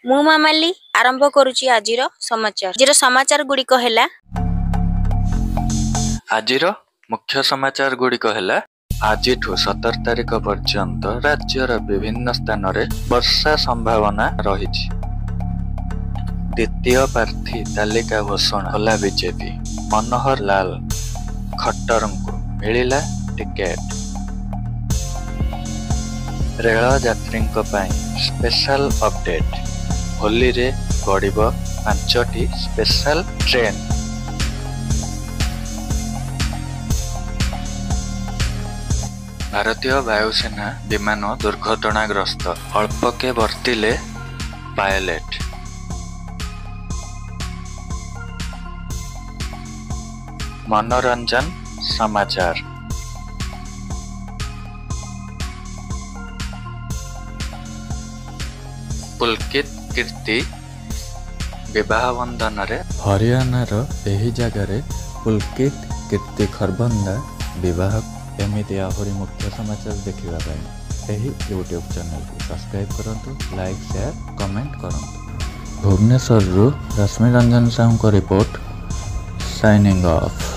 ମୁଁ ମାମାଲି ଆରମ୍ଭ କରୁଛି ଆଜିର ସମାଚାର ଗୁଡ଼ିକ ହେଲା। ଆଜିର ମୁଖ୍ୟ ସମାଚାର ଗୁଡ଼ିକ ହେଲା ଆଜିଠୁ 17 ତାରିଖ ପର୍ଯ୍ୟନ୍ତ ରାଜ୍ୟର ବିଭିନ୍ନ ସ୍ଥାନରେ ବର୍ଷା ସମ୍ଭାବନା ରହିଛି। ଦ୍ୱିତୀୟ ପ୍ରାର୍ଥୀ ତାଲିକା ଘୋଷଣା କଲା ବିଜେପି। ମନୋହର ଲାଲ ଖଟ୍ଟରଙ୍କୁ ମିଳିଲା ଟିକେଟ୍। ରେଳ ଯାତ୍ରୀଙ୍କ ପାଇଁ ସ୍ପେଶାଲ ଅପଡେଟ୍। ହୋଲିରେ ଗଡ଼ିବ 5ଟି ସ୍ପେଶାଲ ଟ୍ରେନ୍। ଭାରତୀୟ ବାୟୁସେନା ବିମାନ ଦୁର୍ଘଟଣାଗ୍ରସ୍ତ, ଅଳ୍ପକେ ବର୍ତ୍ତିଲେ ପାଇଲଟ। मनोरंजन समाचार। पुलकित कीर्ति विवाह बंधन हरियाणार एही जगार पुलकित कीर्ति खरबंदा विवाह। एमती आहरी मुख्य समाचार देखा यूट्यूब चैनल को सब्सक्राइब करंतु, लाइक शेयर कमेंट करंतु। भुवनेश्वर रश्मि रंजन साहू को रिपोर्ट। Signing off.